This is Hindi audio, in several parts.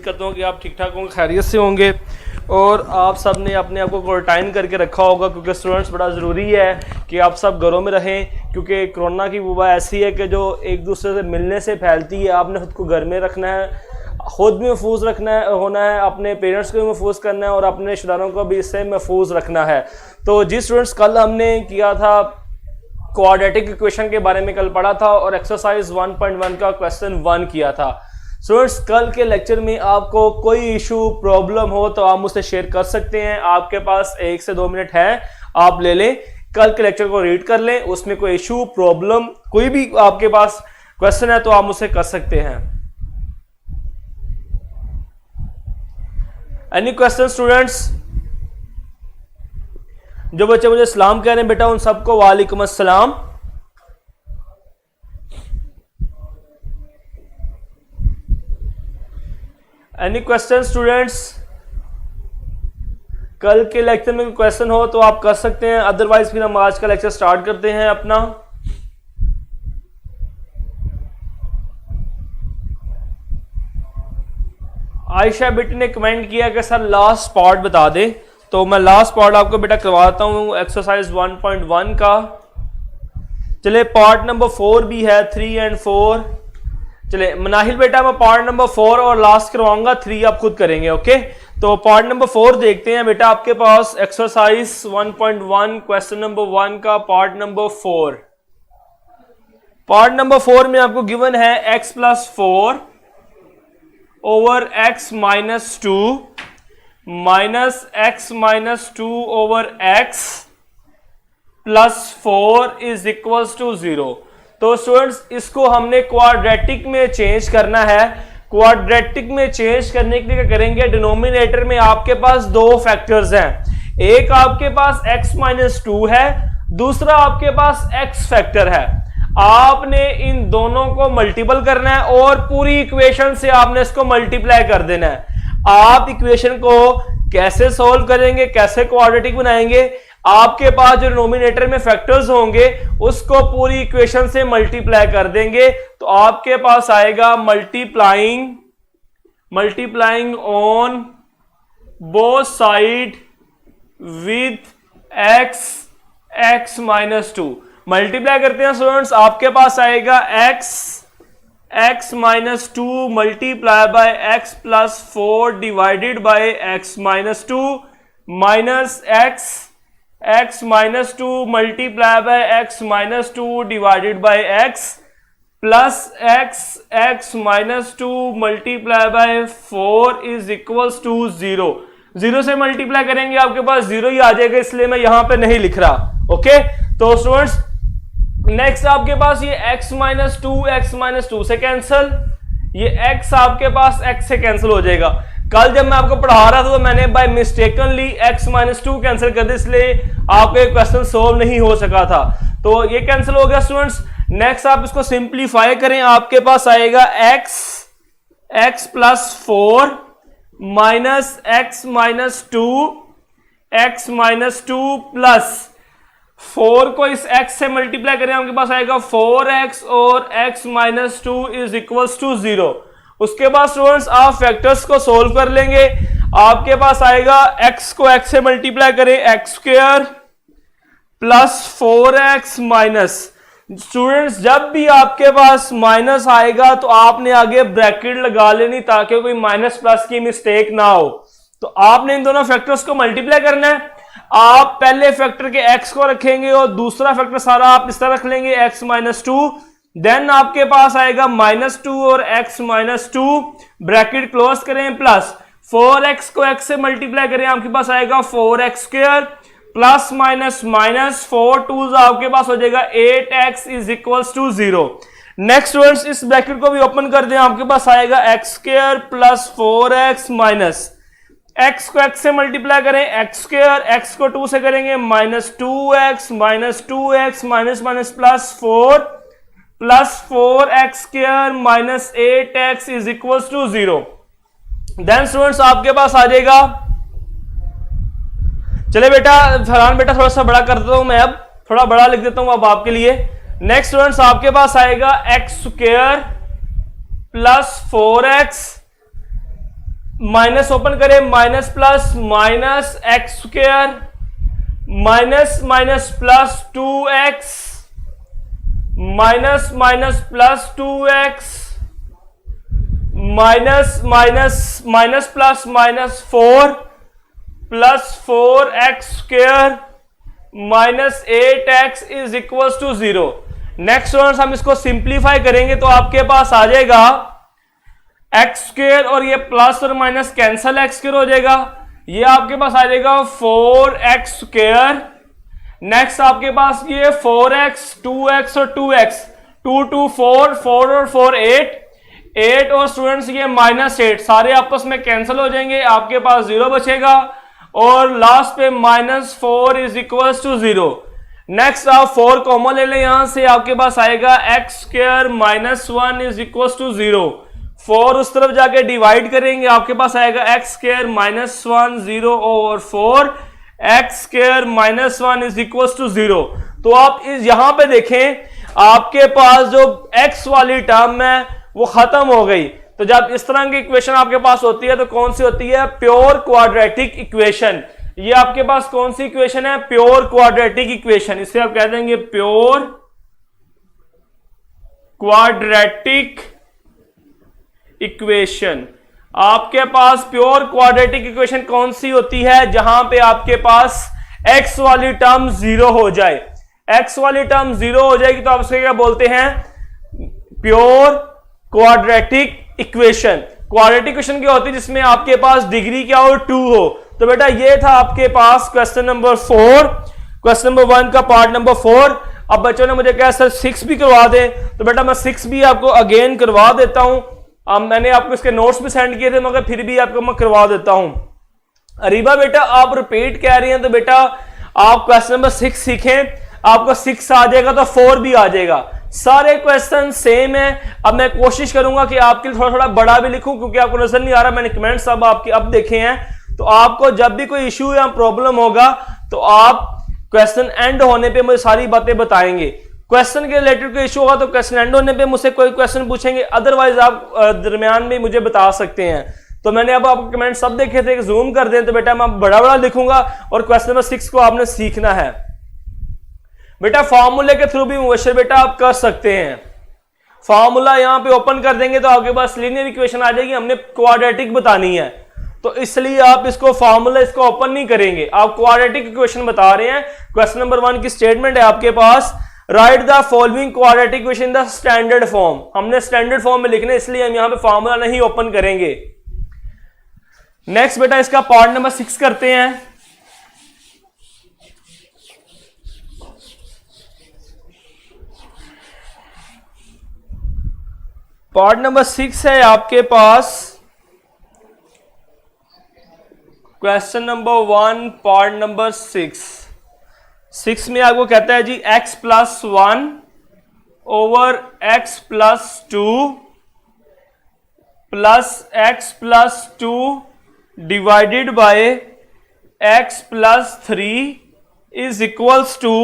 करता हूँ कि आप ठीक ठाक होंगे, खैरियत से होंगे और आप सब ने अपने आप को क्वारंटाइन करके रखा होगा, क्योंकि स्टूडेंट्स बड़ा ज़रूरी है कि आप सब घरों में रहें, क्योंकि कोरोना की वबा ऐसी है कि जो एक दूसरे से मिलने से फैलती है। आपने खुद को घर में रखना है, खुद भी महफूज रखना है, होना है, अपने पेरेंट्स को भी महफूज करना है और अपने रिश्तेदारों को भी इससे महफूज रखना है। तो जी स्टूडेंट्स, कल हमने किया था क्वाड्रेटिक इक्वेशन के बारे में कल पढ़ा था और एक्सरसाइज 1.1 का क्वेश्चन 1 किया था। स्टूडेंट्स, कल के लेक्चर में आपको कोई इशू प्रॉब्लम हो तो आप मुझसे शेयर कर सकते हैं। आपके पास 1 से 2 मिनट है, आप ले लें, कल के लेक्चर को रीड कर लें, उसमें कोई इशू प्रॉब्लम कोई भी आपके पास क्वेश्चन है तो आप मुझसे कर सकते हैं। Any question students? जो बच्चे मुझे सलाम कह रहे हैं बेटा, उन सबको वालेकुम अस्सलाम। Any question students? कल के लेक्चर में कोई क्वेश्चन हो तो आप कर सकते हैं, अदरवाइज फिर हम आज का लेक्चर स्टार्ट करते हैं अपना। आयशा बेटी ने कमेंट किया कि सर लास्ट पार्ट बता दे, तो मैं लास्ट पार्ट आपको बेटा करवाता हूं एक्सरसाइज 1.1 का। चले पार्ट नंबर 4 भी है, 3 और 4। चले मनाहिल बेटा, मैं पार्ट नंबर 4 और लास्ट करवाऊंगा, 3 आप खुद करेंगे। ओके, तो पार्ट नंबर 4 देखते हैं बेटा। आपके पास एक्सरसाइज 1.1 क्वेश्चन नंबर 1 का पार्ट नंबर 4। पार्ट नंबर 4 में आपको गिवन है x+4 over x - 2 minus x - 2 over x plus 4 is equals to 0। तो स्टूडेंट्स, इसको हमने क्वाड्रेटिक में चेंज करना है। क्वाड्रेटिक में चेंज करने के लिए क्या करेंगे, डिनोमिनेटर में आपके पास 2 फैक्टर्स हैं, एक आपके पास x - 2 है, दूसरा आपके पास x फैक्टर है। आपने इन दोनों को मल्टीपल करना है और पूरी इक्वेशन से आपने इसको मल्टीप्लाई कर देना है। आप इक्वेशन को कैसे सॉल्व करेंगे, कैसे क्वाड्रेटिक बनाएंगे, आपके पास जो डिनोमिनेटर में फैक्टर्स होंगे उसको पूरी इक्वेशन से मल्टीप्लाई कर देंगे, तो आपके पास आएगा multiplying on both side with x - 2। Multiply करते हैं स्टूडेंट्स, आपके पास आएगा x - 2 multiply by x plus 4 divided by x - 2 minus x - 2 multiply by x - 2 divided by x plus x - 2 multiply by 4 is equals to 0। 0 से मल्टीप्लाई करेंगे आपके पास 0 ही आ जाएगा, इसलिए मैं यहां पे नहीं लिख रहा। ओके, तो स्टूडेंट्स नेक्स्ट आपके पास ये x - 2 से कैंसल, ये x आपके पास x से कैंसिल हो जाएगा। कल जब मैं आपको पढ़ा रहा था तो मैंने बाय मिस्टेकनली x - 2 कैंसिल कर दिया, इसलिए आपको एक क्वेश्चन सोल्व नहीं हो सका था, तो ये कैंसिल हो गया स्टूडेंट्स। नेक्स्ट आप इसको सिंप्लीफाई करें, आपके पास आएगा x plus 4 minus x - 2 plus 4 को इस x से मल्टीप्लाई करें, आपके पास आएगा 4x और x - 2 इज इक्वल्स टू 0। उसके बाद स्टूडेंट्स आप फैक्टर्स को सोल्व कर लेंगे, आपके पास आएगा x को x से मल्टीप्लाई करें x² plus 4x minus. Students, जब भी आपके पास माइनस आएगा तो आपने आगे ब्रैकेट लगा लेनी ताकि कोई माइनस प्लस की मिस्टेक ना हो। तो आपने इन दोनों फैक्टर्स को मल्टीप्लाई करना है। आप पहले फैक्टर के x को रखेंगे और दूसरा फैक्टर सारा आप इस तरह रख लेंगे x - 2, देन आपके पास आएगा -2 और x - 2 ब्रैकेट क्लोज करें प्लस 4x को x से मल्टीप्लाई करें, आपके पास आएगा 4x² प्लस माइनस माइनस 4 2 आपके पास हो जाएगा 8x is equals to 0। Next students, इस ब्रैकेट को भी ओपन कर दें, आपके पास आएगा x² plus 4x minus x को x से मल्टीप्लाई करें x² x को 2 से करेंगे -2x minus plus 4x² minus 8x is equals to 0। Then students आपके पास आ जाएगा, चले बेटा फरहान बेटा थोड़ा सा बड़ा कर देता हूं मैं, अब थोड़ा बड़ा लिख देता हूं अब आपके लिए। नेक्स्ट स्टूडेंट्स आपके पास आएगा x² plus 4x minus open करें, minus plus minus X square minus minus plus 2x minus minus plus 2x minus minus minus plus minus 4 plus 4x square minus 8x is equal to 0। Next students हम इसको सिंप्लीफाई करेंगे तो आपके पास आ जाएगा एक्स स्क्वायर और ये प्लस और माइनस कैंसल एक्स स्क्वायर हो जाएगा, ये आपके पास आ जाएगा 4x स्क्वायर। नेक्स्ट आपके पास ये 4x 2x और 2x 2 2 4 4 और 4 8 और स्टूडेंट्स ये माइनस 8 सारे आपस में कैंसिल हो जाएंगे, आपके पास 0 बचेगा और लास्ट पे minus 4 is equal to 0। Next आप 4 कॉमन ले लें, यहां से आपके पास आएगा x square minus 1 is equal to 0। 4 उस तरफ जाके डिवाइड करेंगे, आपके पास आएगा x square minus 1 0 over 4 x square minus 1 is equal to 0। तो आप इस यहां पे देखें आपके पास जो x वाली टर्म है वो खत्म हो गई। तो जब इस तरह की इक्वेशन आपके पास होती है तो कौन सी होती है? Pure quadratic equation. ये आपके पास कौन सी इक्वेशन है? Pure quadratic equation. इसे आप कह देंगे प्योर क्वाड्रेटिक इक्वेशन। आपके पास प्योर क्वाड्रेटिक इक्वेशन कौन सी होती है? जहां पे आपके पास x वाली टर्म 0 हो जाए। x वाली टर्म 0 हो जाएगी तो आप उसके क्या बोलते हैं? Pure quadratic equation. Quadratic equation क्या होती है? जिसमें आपके पास डिग्री क्या हो? 2 हो। तो बेटा ये था आपके पास क्वेश्चन नंबर 4, क्वेश्चन नंबर 1 का पार्ट नंबर 4। अब बच्चों ने मुझे कहा सर 6 भी करवा दे, तो बेटा मैं 6 भी आपको अगेन करवा देता हूं। अब मैंने आपको इसके नोट्स भी सेंड किए थे मगर फिर भी आपको मैं करवा देता हूं। अरीबा बेटा आप रिपीट कह रही हैं तो बेटा आप क्वेश्चन नंबर 6 सीखें, आपको 6 आ जाएगा तो 4 भी आ जाएगा। सारे क्वेश्चन सेम है। अब मैं कोशिश करूंगा कि आपके लिए थोड़ा थोड़ा बड़ा भी लिखूं क्योंकि आपको नजर नहीं आ रहा। मैंने कमेंट्स अब आपके अब देखे हैं, तो आपको जब भी कोई इश्यू या प्रॉब्लम होगा तो आप क्वेश्चन एंड होने पे मुझे सारी बातें बताएंगे। क्वेश्चन के रिलेटेड कोई इशू होगा तो क्वेश्चन एंड होने पे मुझसे कोई क्वेश्चन पूछेंगे, अदरवाइज आप दरमियान में मुझे बता सकते हैं। तो मैंने अब आपको कमेंट सब देखे थे कि जूम कर दें तो बेटा मैं बड़ा बड़ा लिखूंगा और क्वेश्चन नंबर 6 को आपने सीखना है। बेटा फॉर्मूले के थ्रू भी मुबशर बेटा आप कर सकते हैं। फॉर्मूला यहां पे ओपन कर देंगे तो आपके पास लीनियर इक्वेशन आ जाएगी, हमने क्वाड्रेटिक बतानी है तो इसलिए आप इसको फॉर्मूला इसको ओपन नहीं करेंगे, आप क्वाड्रेटिक इक्वेशन बता रहे हैं। क्वेश्चन नंबर 1 की स्टेटमेंट है आपके पास, right the following quadratic equation in the standard form. हमने स्टैंडर्ड फॉर्म में लिखना है इसलिए हम यहां पे फॉर्मूला नहीं ओपन करेंगे। नेक्स्ट बेटा इसका पार्ट नंबर 6 करते हैं। पार्ट नंबर 6 है आपके पास क्वेश्चन नंबर 1 पार्ट नंबर 6 में आपको कहता है जी x plus 1 over x plus 2 plus x plus 2 divided by x plus 3 is equals to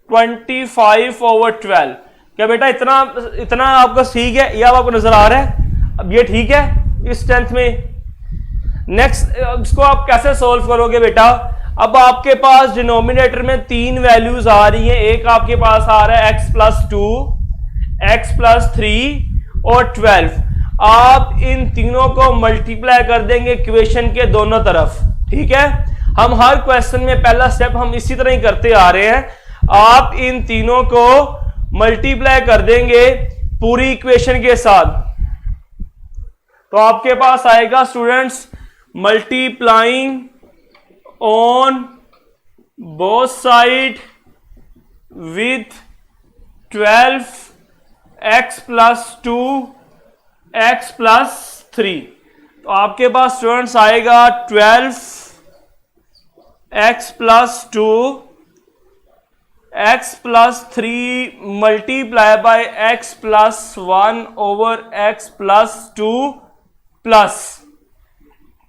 25 over 12। क्या बेटा इतना आपको ठीक है? यह आपको नजर आ रहा है? अब ये ठीक है इस टेंथ में। नेक्स्ट इसको आप कैसे सॉल्व करोगे बेटा? अब आपके पास डिनोमिनेटर में 3 वैल्यूज आ रही हैं। एक आपके पास आ रहा है x प्लस 2, x प्लस 3 और 12। आप इन तीनों को मल्टीप्लाई कर देंगे इक्वेशन के दोनों तरफ। ठीक है, हम हर क्वेश्चन में पहला स्टेप हम इसी तरह ही करते आ रहे हैं। आप इन तीनों को मल्टीप्लाई कर देंगे पूरी इक्वेशन के साथ तो आपके पास आएगा students multiplying on both side with 12 x plus 2 x plus 3। तो आपके पास स्टूडेंट्स आएगा 12 x plus 2 x plus 3 multiply by x plus 1 over x plus 2 plus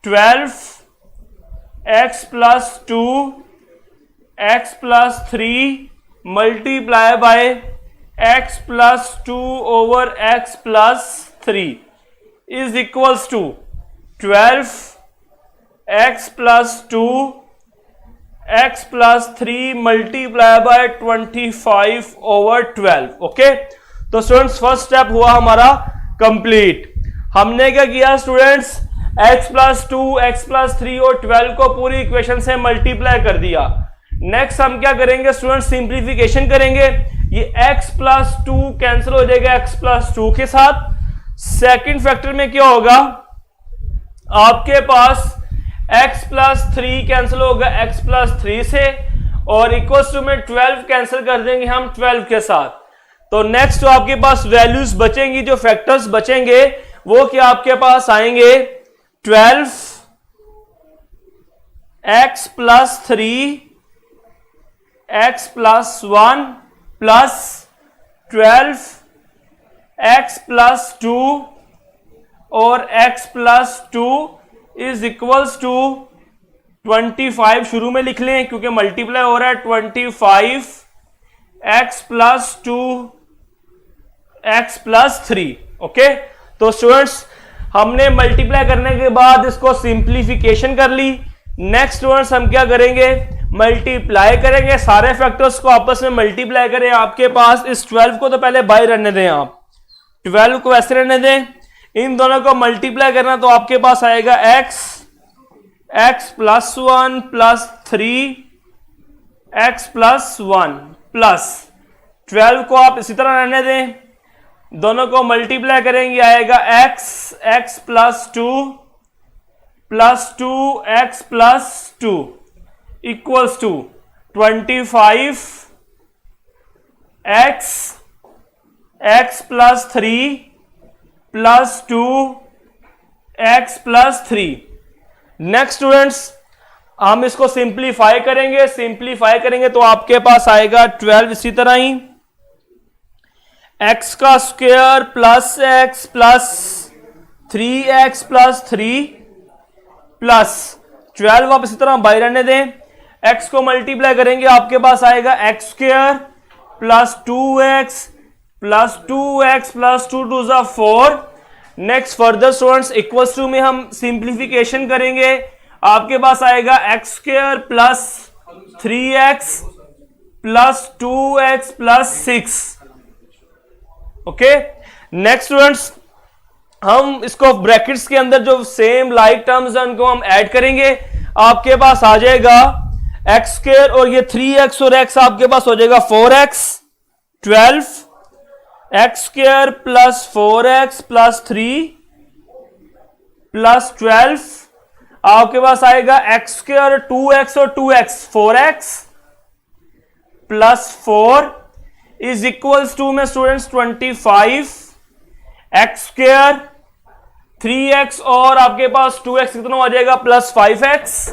12 x plus 2 x plus 3 multiply by x plus 2 over x plus 3 is equals to 12x plus 2 x plus 3 multiply by 25/12। Okay, तो स्टूडेंट्स फर्स्ट स्टेप हुआ हमारा कंप्लीट। हमने क्या किया students, x plus 2 x plus 3 और 12 को पूरी इक्वेशन से मल्टीप्लाई कर दिया। नेक्स्ट हम क्या करेंगे स्टूडेंट्स, सिंप्लीफिकेशन करेंगे। ये x प्लस 2 कैंसिल हो जाएगा x प्लस 2 के साथ। सेकंड फैक्टर में क्या होगा, आपके पास x प्लस 3 कैंसिल होगा x प्लस 3 से, और इक्वल्स टू में 12 कैंसिल कर देंगे हम 12 के साथ। तो नेक्स्ट जो आपके पास वैल्यूज बचेंगी, जो फैक्टर्स बचेंगे वो क्या आपके पास आएंगे, 12x plus 3 x plus 1 plus 12x plus 2 और x plus 2 is equals to 25। शुरू में लिख लें क्योंकि मल्टीप्लाई हो रहा है। 25x plus 2 x plus 3। Okay, तो स्टूडेंट्स हमने मल्टीप्लाई करने के बाद इसको सिंप्लीफिकेशन कर ली। नेक्स्ट स्टूडेंट्स हम क्या करेंगे, मल्टीप्लाई करेंगे, सारे फैक्टर्स को आपस में मल्टीप्लाई करें। आपके पास इस 12 को तो पहले बाहर रहने दें, आप 12 को ऐसे रहने दें, इन दोनों को मल्टीप्लाई करना, तो आपके पास आएगा x plus 1 plus 3x plus 1 plus 12 को आप इसी तरह रहने दें, दोनों को मल्टीप्लाई करेंगे, आएगा x plus 2 plus 2x plus 2 equals to 25x plus 3 plus 2x plus 3। Next students हम इसको सिंप्लीफाई करेंगे तो आपके पास आएगा 12 इसी तरह ही, x का square plus x plus 3x plus 3 plus 12 आप इसी तरह बाहर रहने दें, x को मल्टीप्लाई करेंगे, आपके पास आएगा x square plus 2x plus 2x plus 2 to 4। Next further students equals to में हम सिंप्लीफिकेशन करेंगे, आपके पास आएगा x square plus 3x plus 2x plus 6। Okay, next students हम इसको ब्रैकेट्स के अंदर जो सेम लाइक टर्म्स हैं उनको हम ऐड करेंगे, आपके पास आ जाएगा x स्क्वायर और ये 3x और x आपके पास हो जाएगा 4x 12 x square plus 4x plus 3 plus 12 आपके पास आएगा x स्क्वायर 2x और 2x 4x plus 4 is equals to में स्टूडेंट्स 25 x स्क्वायर 3x और आपके पास 2x कितना हो जाएगा plus 5x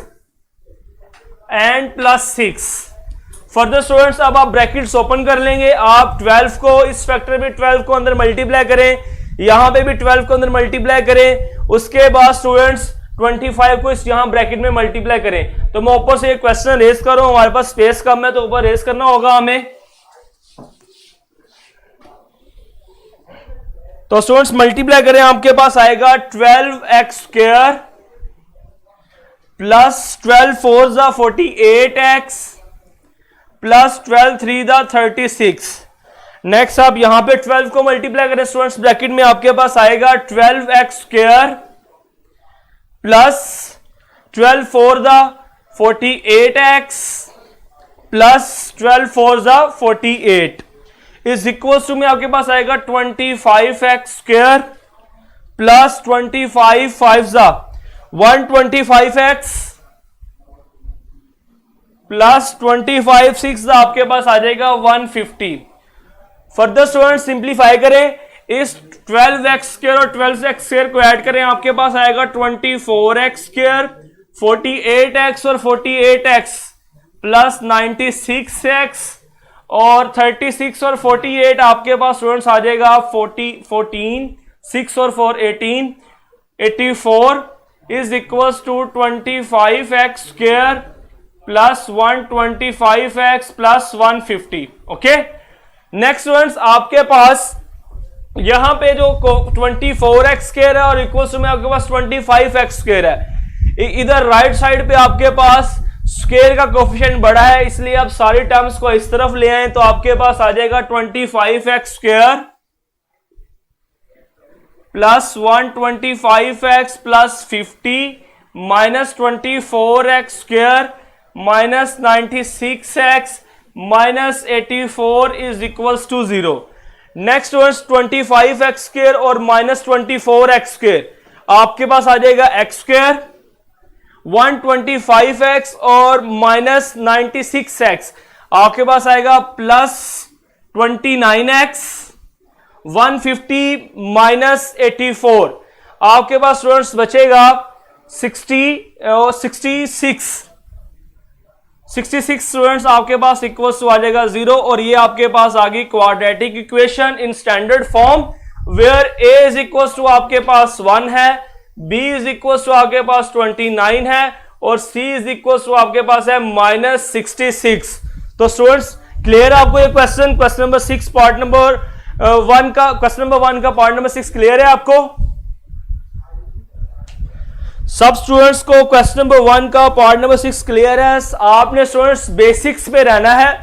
and plus 6। Further students अब आप ब्रैकेट्स ओपन कर लेंगे, आप 12 को इस फैक्टर में 12 को अंदर मल्टीप्लाई करें, यहां पे भी 12 को अंदर मल्टीप्लाई करें, उसके बाद स्टूडेंट्स 25 को इस यहां ब्रैकेट में मल्टीप्लाई करें। तो मैं ऊपर से एक क्वेश्चन रेज कर रहा हूं, हमारे पास स्पेस कम है तो ऊपर रेज करना होगा हमें। तो स्टूडेंट्स मल्टीप्लाई करें, आपके पास आएगा 12x स्क्वायर प्लस 12 4 ज़ा 48x प्लस 12 3 ज़ा 36। नेक्स्ट आप यहां पे 12 को मल्टीप्लाई करें स्टूडेंट्स, ब्रैकेट में आपके पास आएगा 12x स्क्वायर प्लस 12 4 ज़ा 48x प्लस 12 4 ज़ा 48 इज इक्वल टू में आपके पास आएगा 25x स्क्वायर प्लस 25 5 ज़ा 125x प्लस 25 6 आपके पास आ जाएगा 150। फर्दर स्टूडेंट सिंप्लीफाई करें, इस 12x स्क्वायर और 12x स्क्वायर को ऐड करें, आपके पास आएगा 24x स्क्वायर 48x और 48x प्लस 96x और 36 और 48 आपके पास स्टूडेंट्स आ जाएगा 14 6 और 4 18 84 is equals to 25x square plus 125x plus 150। Okay, next students आपके पास यहां पे जो 24x स्क्वायर है और इक्वल्स में आपके पास 25x स्क्वायर है। इधर राइट साइड पे आपके पास स्क्वायर का कोफिशिएंट बड़ा है, इसलिए आप सारी टर्म्स को इस तरफ ले आए तो आपके पास आ जाएगा 25x square plus 125x plus 50 minus 24x square minus 96x minus 84 is equals to 0। Next वर्स 25x स्क्वायर और माइनस 24x स्क्वायर, आपके पास आ जाएगा x स्क्वायर 125x और माइनस 96x, आपके पास आएगा प्लस 29x 150 माइनस 84, आपके पास स्टूडेंट्स बचेगा 66 स्टूडेंट्स आपके पास इक्वल्स टू आ जाएगा 0। और ये आपके पास आ गई quadratic equation in standard form, where a is equals to आपके पास 1 है, b इज इक्वल्स टू आपके पास 29 है और c इज इक्वल्स टू आपके पास है माइनस 66। तो स्टूडेंट्स क्लियर है आपको ये क्वेश्चन नंबर 6 पार्ट नंबर 1 का, क्वेश्चन नंबर 1 का पार्ट नंबर 6 क्लियर है आपको? सब स्टूडेंट्स को क्वेश्चन नंबर 1 का पार्ट नंबर 6 क्लियर है। आपने स्टूडेंट्स बेसिक्स पे रहना है,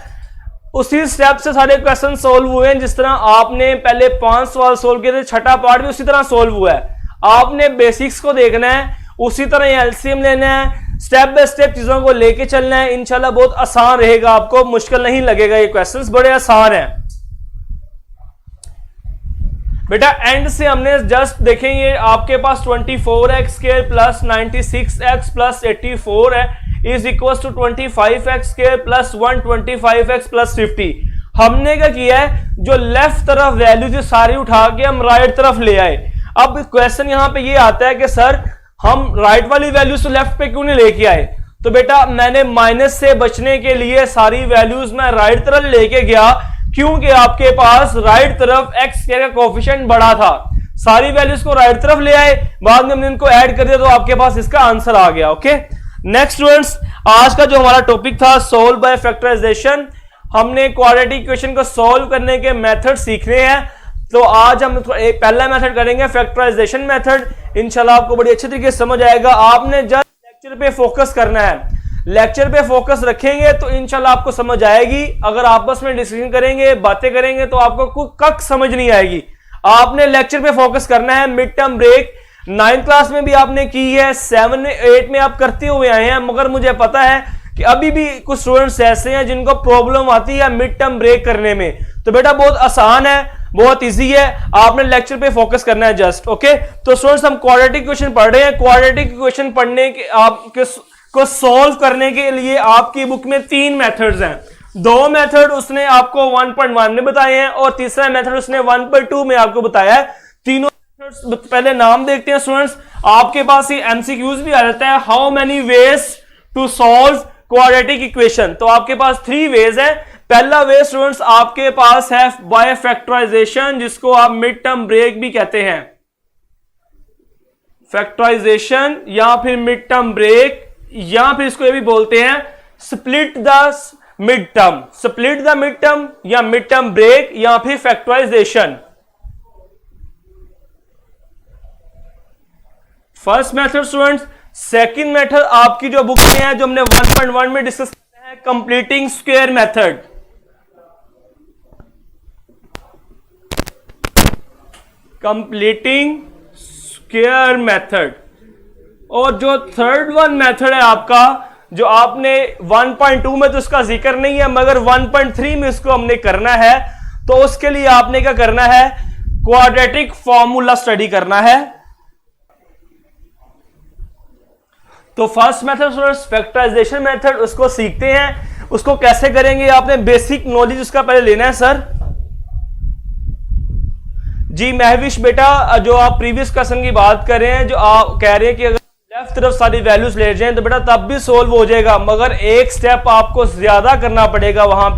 उसी स्टेप से सारे क्वेश्चन सोल्व हुए हैं। जिस तरह आपने पहले 5 सवाल सोल्व किए थे, छठा पार्ट भी उसी तरह सोल्व हुआ है। आपने बेसिक्स को देखना है, उसी तरह एलसीएम लेना है, स्टेप बाय स्टेप चीजों को लेके चलना है। इंशाल्लाह बहुत आसान रहेगा, आपको मुश्किल नहीं लगेगा, ये क्वेश्चंस बड़े आसान हैं बेटा। एंड से हमने जस्ट देखें, ये आपके पास 24x square plus 96x plus 84 है is equal to 25x square plus 125x plus 50। हमने क्या किया है, जो लेफ्ट तरफ वैल्यू थी सारी उठा के हम राइट तरफ ले आए। अब क्वेश्चन यहां पे ये आता है कि सर हम राइट वाली वैल्यूज तो लेफ्ट पे क्यों नहीं लेके आए? तो बेटा मैंने माइनस से बचने के लिए सारी वैल्यूज मैं राइट तरफ लेके गया, क्योंकि आपके पास राइट तरफ x का कोफिशिएंट बड़ा था। सारी वैल्यूज को राइट तरफ ले आए, बाद में हमने इनको ऐड कर दिया तो आपके पास इसका आंसर आ गया। ओके नेक्स्ट स्टूडेंट्स, आज का जो हमारा टॉपिक था सोल्व बाय फैक्टराइजेशन, हमने क्वाड्रेटिक इक्वेशन को सोल्व करने के मेथड सीखने हैं। तो आज हम एक पहला मेथड करेंगे फैक्टराइजेशन मेथड। इंशाल्लाह आपको बड़ी अच्छी तरीके से समझ आएगा। आपने जस्ट लेक्चर पे फोकस करना है, लेक्चर पे फोकस रखेंगे तो इंशाल्लाह आपको समझ आएगी। अगर आपस में डिस्कशन करेंगे, बातें करेंगे तो आपको कुछ कक समझ नहीं आएगी। आपने लेक्चर पे फोकस करना है। Mid term break 9th class में भी आपने की है, 7 8 में आप करते हुए आए हैं, मगर मुझे पता है कि अभी भी कुछ स्टूडेंट्स ऐसे हैं जिनको प्रॉब्लम आती है मिड टर्म ब्रेक करने में। तो बेटा बहुत आसान है, बहुत इजी है, आपने लेक्चर पे फोकस करना है जस्ट। ओके तो स्टूडेंट्स हम क्वाड्रेटिक इक्वेशन पढ़ रहे हैं। क्वाड्रेटिक इक्वेशन पढ़ने के आपके को सॉल्व करने के लिए आपकी बुक में 3 मेथड्स हैं। 2 मेथड उसने आपको 1.1 में बताए हैं और तीसरा मेथड उसने 1.2 में आपको बताया है। तीनों मेथड्स पहले नाम देखते हैं स्टूडेंट्स। आपके पास ये एमसीक्यूज भी आ जाता है, how many ways to solve quadratic equation. तो आपके पास 3 वेज है। पहला वे स्टूडेंट्स आपके पास है बाय फैक्टराइजेशन, जिसको आप मिड टर्म ब्रेक भी कहते हैं, फैक्टराइजेशन या फिर मिड टर्म ब्रेक, या फिर इसको ये भी बोलते हैं split the mid term, split the mid term या मिड टर्म ब्रेक या फिर factorization. First method students. Second method आपकी जो बुक में है, जो हमने 1.1 में डिस्कस किया है, completing square method. Completing square method. और जो थर्ड वन मेथड है आपका, जो आपने 1.2 में तो उसका जिक्र नहीं है, मगर 1.3 में इसको हमने करना है। तो उसके लिए आपने क्या करना है, क्वाड्रेटिक फॉर्मूला स्टडी करना है। तो फर्स्ट मेथड फैक्टराइजेशन मेथड, उसको सीखते हैं। उसको कैसे करेंगे, आपने बेसिक नॉलेज उसका पहले लेना है। सर जी महविश बेटा, जो आप प्रीवियस क्वेश्चन की बात कर रहे हैं, जो आप कह रहे हैं कि अगर लेफ्ट तरफ सारी वैल्यूज ले जाएं तो बेटा तब भी सोल्व हो जाएगा, मगर एक स्टेप आपको ज्यादा करना पड़ेगा। वहां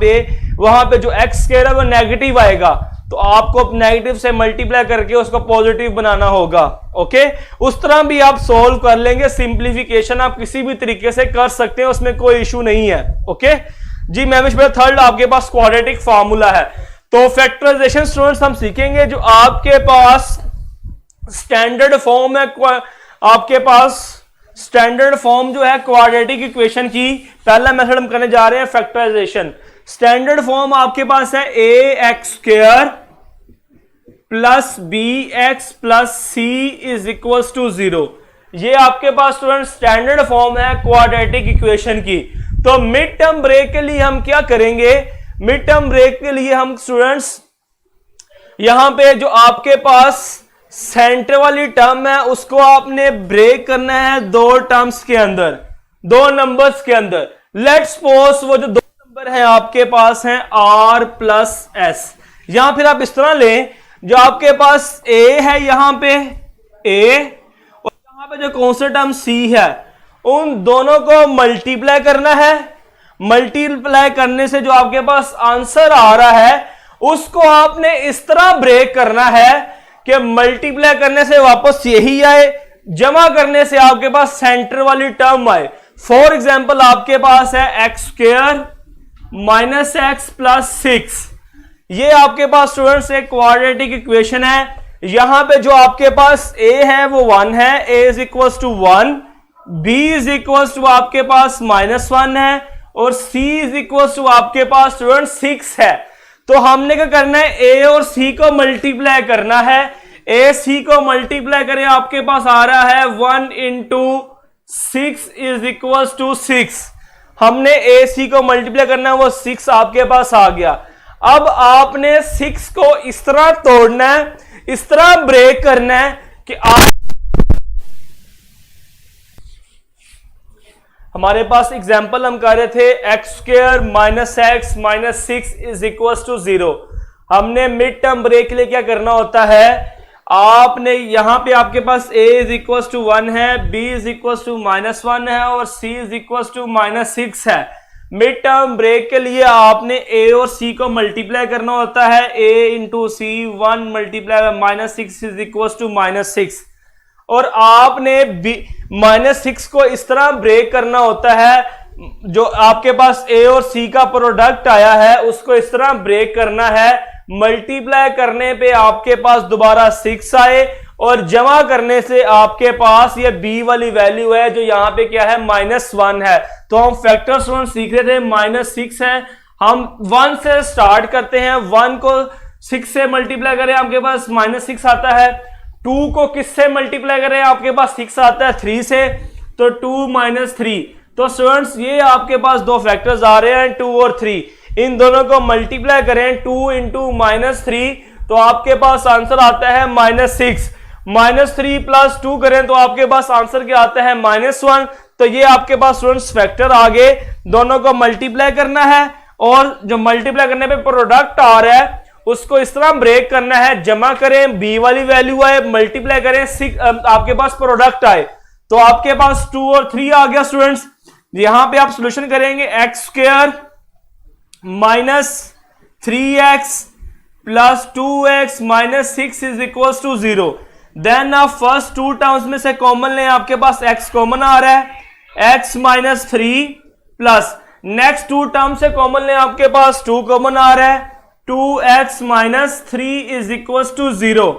पे जो एक्स स्क्वायर है वो नेगेटिव आएगा, तो आपको नेगेटिव से मल्टीप्लाई करके उसको पॉजिटिव बनाना होगा। ओके उस तरह भी आप सोल्व कर लेंगे। सिंप्लीफिकेशन आप किसी भी तरीके से कर सकते हैं, उसमें कोई इशू नहीं है। ओके जी महविश बेटा, थर्ड आपके पास क्वाड्रेटिक फॉर्मूला है। तो फैक्टराइजेशन स्टूडेंट्स हम सीखेंगे। जो आपके पास स्टैंडर्ड फॉर्म है, आपके पास स्टैंडर्ड फॉर्म जो है क्वाड्रेटिक इक्वेशन की, पहला मेथड हम करने जा रहे हैं फैक्टराइजेशन। स्टैंडर्ड फॉर्म आपके पास है ax² plus bx plus c is equals to 0। ये आपके पास स्टूडेंट स्टैंडर्ड फॉर्म है क्वाड्रेटिक इक्वेशन की। तो मिड टर्म ब्रेक के लिए हम क्या करेंगे, मिड टर्म ब्रेक के लिए हम स्टूडेंट्स यहां पे जो आपके पास सेंटर वाली टर्म है उसको आपने ब्रेक करना है दो टर्म्स के अंदर, दो नंबर्स के अंदर। लेट्स सपोज वो जो दो नंबर है आपके पास हैं r प्लस s, यहां फिर आप इस तरह लें, जो आपके पास a है यहां पे a और यहां पे जो कौन सा टर्म c है, उन दोनों को मल्टीप्लाई करना है। मल्टीप्लाई करने से जो आपके पास आंसर आ रहा है उसको आपने इस तरह ब्रेक करना है कि मल्टीप्लाई करने से वापस यही आए, जमा करने से आपके पास सेंटर वाली टर्म आए। फॉर एग्जाम्पल आपके पास है x² माइनस एक्स प्लस 6, ये आपके पास स्टूडेंट्स एक क्वाड्रेटिक इक्वेशन है। यहां पे जो आपके पास a है वो 1 है, a is equal to 1, b is equal to आपके पास -1 है और c इज इक्वल टू आपके पास स्टूडेंट 6 है। तो हमने क्या करना है, a और c को मल्टीप्लाई करना है। a c को मल्टीप्लाई करें, आपके पास आ रहा है 1 इंटू 6 इज इक्वल टू 6। हमने a c को मल्टीप्लाई करना है, वो 6 आपके पास आ गया। अब आपने 6 को इस तरह तोड़ना है, इस तरह ब्रेक करना है कि आप, हमारे पास एग्जाम्पल हम कर रहे थे x² minus x minus 6 is equal to 0। हमने मिड टर्म ब्रेक के लिए क्या करना होता है, आपने यहां पे आपके पास a इज इक्वल टू 1 है, b इज इक्वल टू -1 है और c इज इक्वल टू -6 है। मिड टर्म ब्रेक के लिए आपने a और c को मल्टीप्लाई करना होता है, a into c 1 multiply -6 is equal to -6 और आपने -6 को इस तरह ब्रेक करना होता है, जो आपके पास a और c का प्रोडक्ट आया है उसको इस तरह ब्रेक करना है। मल्टीप्लाई करने पे आपके पास दोबारा 6 आए और जमा करने से आपके पास ये b वाली वैल्यू है जो यहां पे क्या है -1 है। तो हम फैक्टर स्टूडेंट सीख रहे थे, -6 है, हम 1 से स्टार्ट करते हैं, 1 को 6 से मल्टीप्लाई करें आपके पास -6 आता है, 2 को किससे मल्टीप्लाई करें आपके पास 6 आता है 3 से, तो 2 - 3। तो स्टूडेंट्स ये आपके पास दो फैक्टर्स आ रहे हैं 2 और 3, इन दोनों को मल्टीप्लाई करें 2 इंटू -3 तो आपके पास आंसर आता है -6। -3 प्लस 2 करें तो आपके पास आंसर क्या आता है -1। तो ये आपके पास स्टूडेंट्स फैक्टर आगे, दोनों को मल्टीप्लाई करना है और जो मल्टीप्लाई करने पे प्रोडक्ट आ रहा है उसको इस तरह ब्रेक करना है, जमा करें b वाली वैल्यू आए, मल्टीप्लाई करें 6 आपके पास प्रोडक्ट आए, तो आपके पास 2 और 3 आ गया स्टूडेंट्स। यहां पे आप सॉल्यूशन करेंगे x² minus 3x plus 2x minus 6 is equal to 0। Then आप फर्स्ट 2 टर्म्स में से कॉमन लें, आपके पास x कॉमन आ रहा है, x minus 3 plus next 2 term से कॉमन लें, आपके पास 2 कॉमन आ रहा है, 2x minus 3 is equal to 0।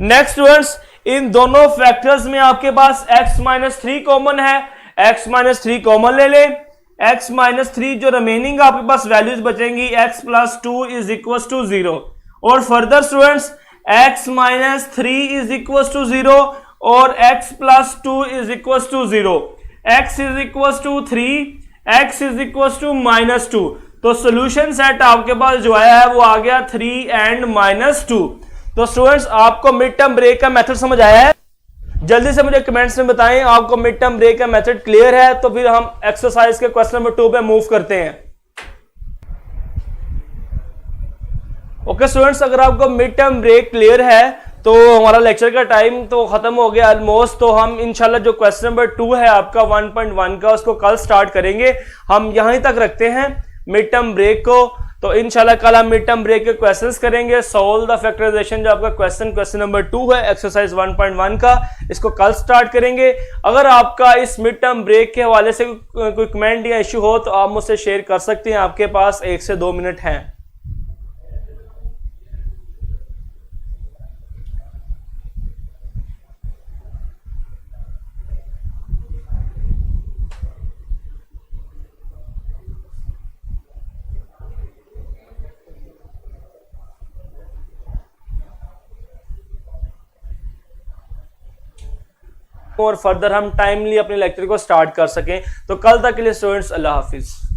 Next students इन दोनों फैक्टर्स में आपके पास x माइनस 3 कॉमन है, x माइनस 3 कॉमन ले लें, x माइनस 3 जो रिमेनिंग आपके पास वैल्यूज बचेंगी x plus 2 is equal to 0। और further students x minus 3 is equal to 0 और x plus 2 is equal to 0, x is equal to 3, x is equal to -2। तो सोल्यूशन सेट आपके पास जो आया है वो आ गया 3 एंड -2। तो स्टूडेंट्स आपको मिड टर्म ब्रेक का मेथड समझ आया है? जल्दी से मुझे कमेंट्स में बताएं आपको मिड टर्म ब्रेक का मेथड क्लियर है, तो फिर हम एक्सरसाइज के क्वेश्चन नंबर 2 पे मूव करते हैं। ओके स्टूडेंट्स, अगर आपको मिड टर्म ब्रेक क्लियर है तो हमारा लेक्चर का टाइम तो खत्म हो गया ऑलमोस्ट। तो हम इंशाल्लाह जो क्वेश्चन नंबर 2 है आपका 1.1 का, उसको कल स्टार्ट करेंगे। हम यहीं तक रखते हैं मिड टर्म ब्रेक को। तो इंशाल्लाह कल हम मिड टर्म ब्रेक के क्वेश्चंस करेंगे। सोल्व द फैक्टराइजेशन जो आपका क्वेश्चन नंबर 2 है एक्सरसाइज 1.1 का, इसको कल स्टार्ट करेंगे। अगर आपका इस मिड टर्म ब्रेक के हवाले से कोई कमेंट या इशू हो तो आप मुझसे शेयर कर सकते हैं, आपके पास 1 से 2 मिनट हैं। और फर्दर हम टाइमली अपने लेक्चर को स्टार्ट कर सकें। तो कल तक के लिए स्टूडेंट्स, अल्लाह हाफिज़।